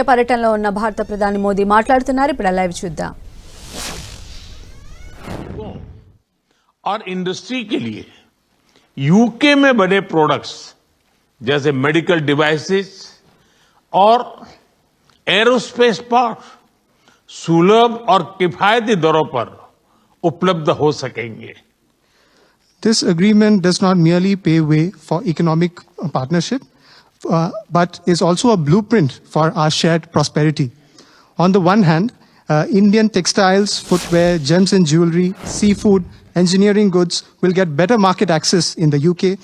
పర్యటనలో ఉన్న భారత ప్రధాని మోదీ మాట్లాడుతున్నారు. ఇప్పుడు లైవ్ చూద్దాం. और इंडस्ट्री के लिए यूके में बने प्रोडक्ट्स जैसे मेडिकल डिवाइसेस और एरोस्पेस पार्ट सुलभ और किफायती दरों पर उपलब्ध हो सकेंगे. This agreement does not merely pave way for economic partnership, but is also a blueprint for our shared prosperity. On the one hand, Indian textiles, footwear, gems and jewelry, seafood, engineering goods will get better market access in the UK.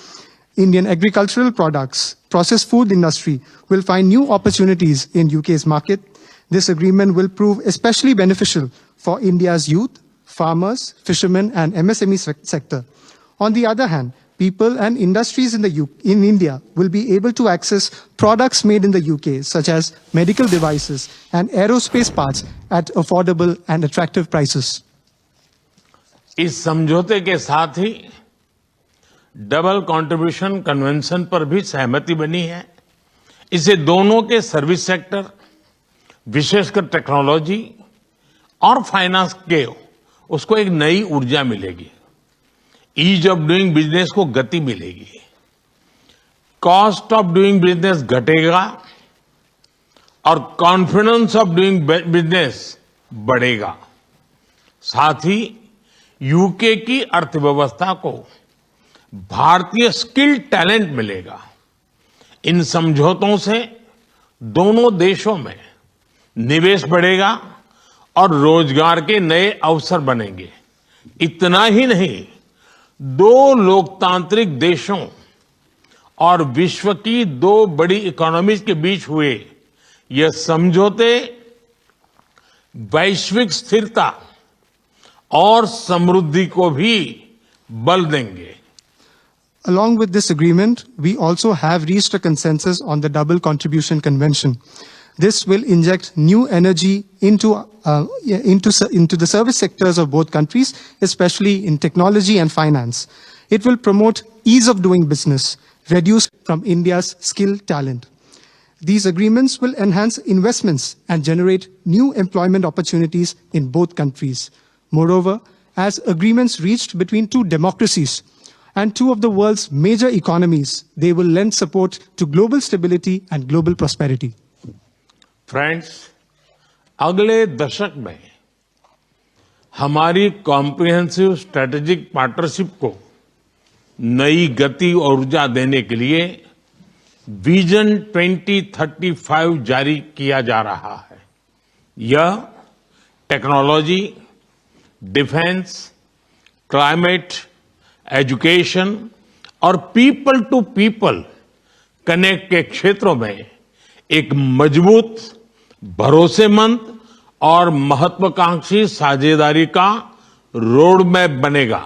Indian agricultural products, processed food industry will find new opportunities in UK's market. This agreement will prove especially beneficial for India's youth, farmers, fishermen and MSME sector. On the other hand, people and industries in India will be able to access products made in the UK, such as medical devices and aerospace parts at affordable and attractive prices. इस समझौते के साथ ही double contribution convention पर भी सहमति बनी है. इससे दोनों के सर्विस सेक्टर, विशेषकर टेक्नोलॉजी और फाइनेंस के उसको एक नई ऊर्जा मिलेगी. ईज ऑफ डूइंग बिजनेस को गति मिलेगी. कॉस्ट ऑफ डूइंग बिजनेस घटेगा और कॉन्फिडेंस ऑफ डूइंग बिजनेस बढ़ेगा. साथ ही यूके की अर्थव्यवस्था को भारतीय स्किल टैलेंट मिलेगा. इन समझौतों से दोनों देशों में निवेश बढ़ेगा और रोजगार के नए अवसर बनेंगे. इतना ही नहीं, दो लोकतांत्रिक देशों और विश्व की दो बड़ी इकोनॉमीज के बीच हुए ये समझौते वैश्विक स्थिरता और समृद्धि को भी बल देंगे. Along with this agreement, we also have reached a consensus on the Double Contribution Convention. This will inject new energy into the service sectors of both countries, especially in technology and finance. It will promote ease of doing business, reduce from India's skill talent. These agreements will enhance investments and generate new employment opportunities in both countries. Moreover, as agreements reached between two democracies and two of the world's major economies, they will lend support to global stability and global prosperity. Friends, अगले दशक में हमारी comprehensive strategic partnership को नई गति और ऊर्जा देने के लिए विजन 2035 जारी किया जा रहा है. यह टेक्नोलॉजी, डिफेंस, क्लाइमेट, एजुकेशन और पीपल टू पीपल कनेक्ट के क्षेत्रों में एक मजबूत, भरोसेमंद और महत्वाकांक्षी साझेदारी का रोड मैप बनेगा.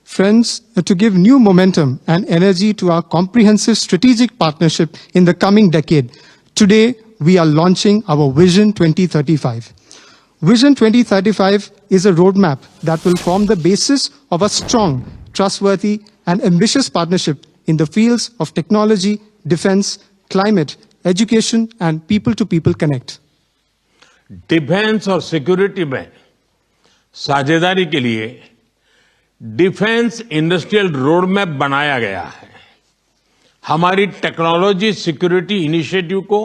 Friends, to give new momentum and energy to our comprehensive strategic partnership in the coming decade, today we are launching our Vision 2035. Vision 2035 is a roadmap that will form the basis of a strong, trustworthy and ambitious partnership in the fields of technology, defense, climate, education and people-to-people connect. Defence और security में साझेदारी के लिए defence industrial road map बनाया गया है. हमारी technology security initiative को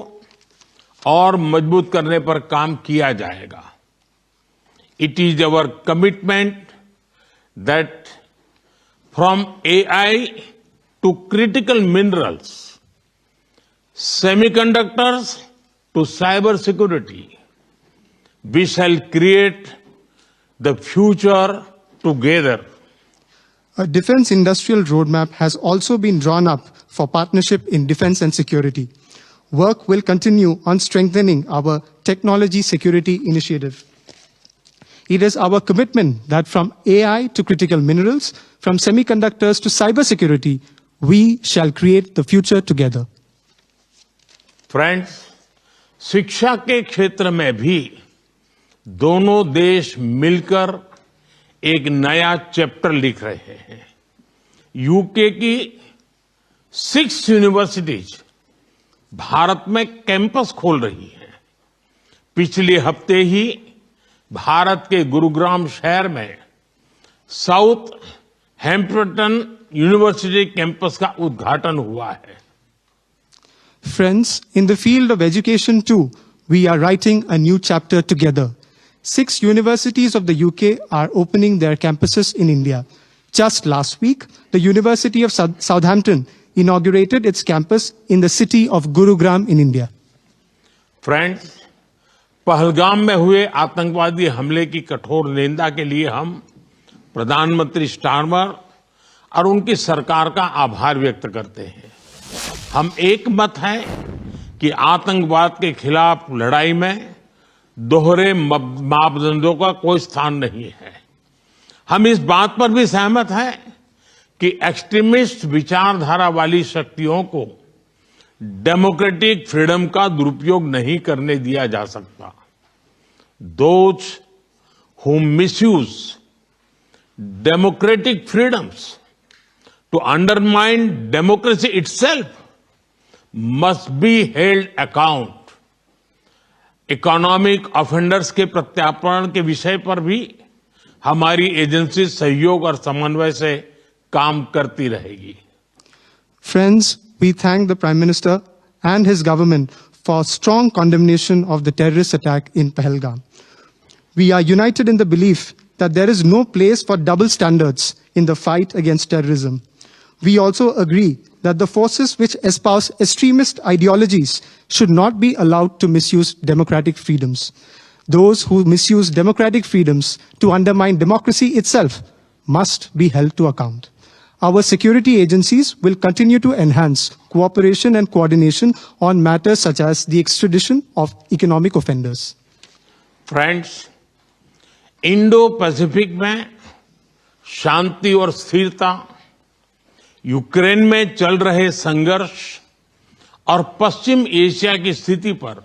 और मजबूत करने पर काम किया जाएगा. It is our commitment that from AI to critical minerals, semiconductors to cyber security, we shall create the future together. A defense industrial roadmap has also been drawn up for partnership in defense and security. Work will continue on strengthening our technology security initiative. It is our commitment that from AI to critical minerals, from semiconductors to cybersecurity, we shall create the future together. Friends, शिक्षा के क्षेत्र में भी दोनों देश मिलकर एक नया चैप्टर लिख रहे हैं. यूके की 6 यूनिवर्सिटीज भारत में कैंपस खोल रही है। पिछले हफ्ते ही भारत के गुरुग्राम शहर में साउथ हैम्पटन यूनिवर्सिटी कैंपस का उद्घाटन हुआ है। Friends, in the field of education too, we are writing a new chapter together. 6 universities of the UK are opening their campuses in India. Just last week, the University of Southampton inaugurated its campus in the city of Gurugram in India. Friends, Pahalgam में हुए आतंकवादी हमले की कठोर निंदा के लिए हम प्रधानमंत्री स्टारमर और उनकी सरकार का आभार व्यक्त करते हैं। हम एक मत हैं कि आतंकवाद के खिलाफ लड़ाई में दोहरे मापदंडों का कोई स्थान नहीं है। हम इस बात पर भी सहमत हैं कि एक्सट्रीमिस्ट विचारधारा वाली शक्तियों को डेमोक्रेटिक फ्रीडम का दुरुपयोग नहीं करने दिया जा सकता। Those who misuse democratic freedoms to undermine democracy itself must be held account. Economic offenders के प्रत्यार्पण के विषय पर भी हमारी एजेंसी सहयोग और समन्वय से काम करती रहेगी। Friends, we thank the Prime Minister and his government for strong condemnation of the terrorist attack in Pahalgam. We are united in the belief that there is no place for double standards in the fight against terrorism. We also agree that the forces which espouse extremist ideologies should not be allowed to misuse democratic freedoms. Those who misuse democratic freedoms to undermine democracy itself must be held to account. Our security agencies will continue to enhance cooperation and coordination on matters such as the extradition of economic offenders. Friends, Indo Pacific में शांति और स्थिरता, Ukraine में चल रहे संघर्ष और पश्चिम Asia की स्थिति पर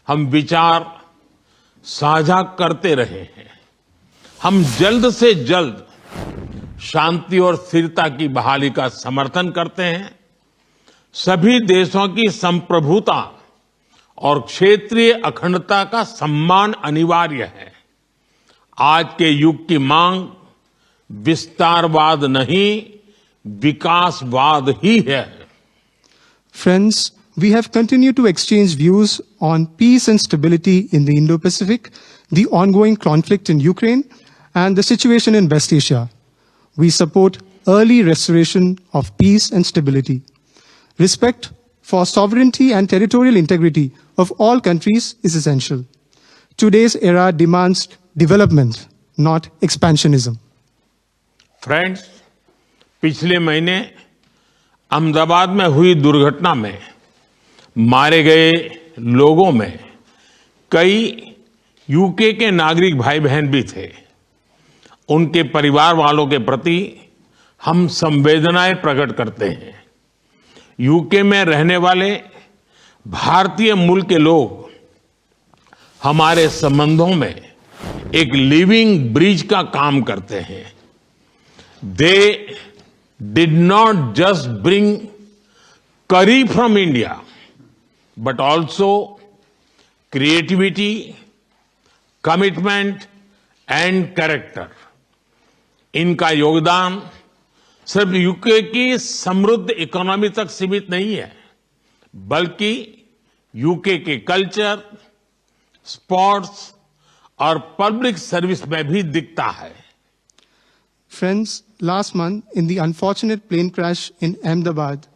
हम विचार साझा करते रहे हैं। हम जल्द से जल्द शांति और स्थिरता की बहाली का समर्थन करते हैं। सभी देशों की संप्रभुता और क्षेत्रीय अखंडता का सम्मान अनिवार्य है। आज के युग की मांग विस्तारवाद नहीं, विकासवाद ही है। Friends, we have continued to exchange views on peace and stability in the Indo-Pacific, the ongoing conflict in Ukraine, and the situation in West Asia. We support early restoration of peace and stability. Respect for sovereignty and territorial integrity of all countries is essential. Today's era demands development, not expansionism. Friends, पिछले महीने अहमदाबाद में हुई दुर्घटना में मारे गए लोगों में कई यूके के नागरिक भाई बहन भी थे। उनके परिवार वालों के प्रति हम संवेदनाएं प्रकट करते हैं। यूके में रहने वाले भारतीय मूल के लोग हमारे संबंधों में एक लिविंग ब्रिज का काम करते हैं। They did not just bring curry from India, but also creativity, commitment and character. इनका योगदान सिर्फ यूके की समृद्ध इकोनॉमी तक सीमित नहीं है, बल्कि यूके के कल्चर, स्पोर्ट्स और पब्लिक सर्विस में भी दिखता है। Friends, last month in the unfortunate plane crash in Ahmedabad,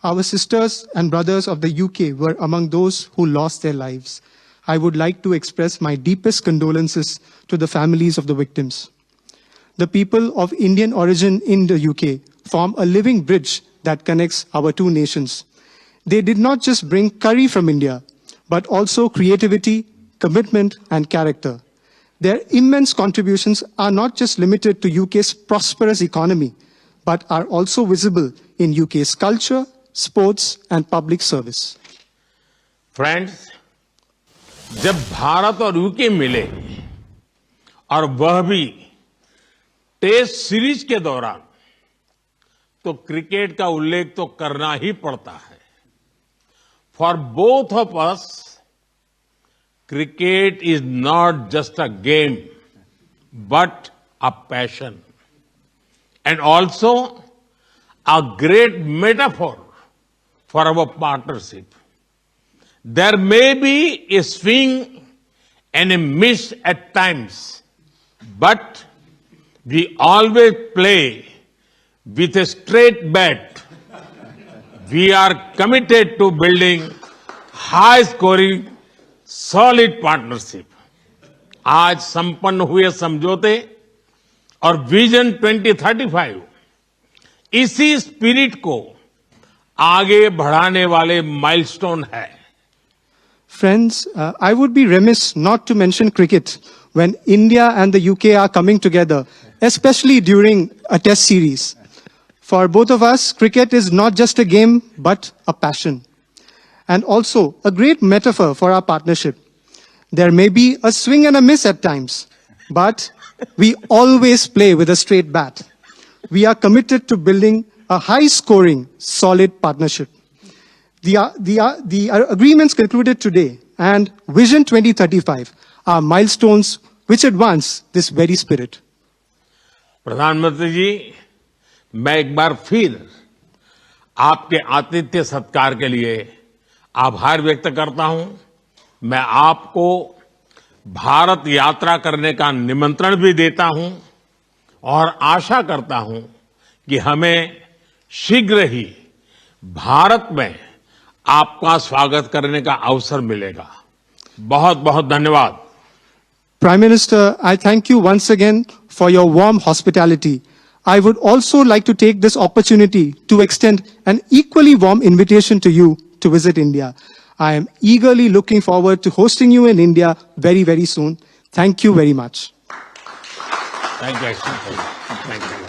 our sisters and brothers of the UK were among those who lost their lives. I would like to express my deepest condolences to the families of the victims. The people of Indian origin in the UK form a living bridge that connects our two nations. They did not just bring curry from India, but also creativity, commitment, and character. Their immense contributions are not just limited to UK's prosperous economy, but are also visible in UK's culture, sports, and public service. Friends, जब भारत और UK मिले और वह भी test series के दौरान, तो cricket का उल्लेख तो करना ही पड़ता है। For both of us, cricket is not just a game, but a passion. And also a great metaphor for our partnership. There may be a swing and a miss at times, but we always play with a straight bat. We are committed to building high-scoring, solid partnership. आज संपन्न हुए समझौते और vision 2035 इसी spirit को आगे बढ़ाने वाले माइलस्टोन है. Friends, I would be remiss not to mention cricket when India and the UK are coming together, especially during a test series. For both of us, cricket is not just a game, but a passion. And also a great metaphor for our partnership. There may be a swing and a miss at times, but we always play with a straight bat. We are committed to building a high-scoring, solid partnership. The agreements concluded today and Vision 2035 are milestones which advance this very spirit. प्रधानमंत्री जी, मैं एक बार फिर आपके आतिथ्य सत्कार के लिए आभार व्यक्त करता हूं. मैं आपको भारत यात्रा करने का निमंत्रण भी देता हूं और आशा करता हूं कि हमें शीघ्र ही भारत में आपका स्वागत करने का अवसर मिलेगा. बहुत बहुत धन्यवाद. Prime Minister, I thank you once again for your warm hospitality. I would also like to take this opportunity to extend an equally warm invitation to you to visit India. I am eagerly looking forward to hosting you in India very, very soon. Thank you very much. Thank you. Thank you.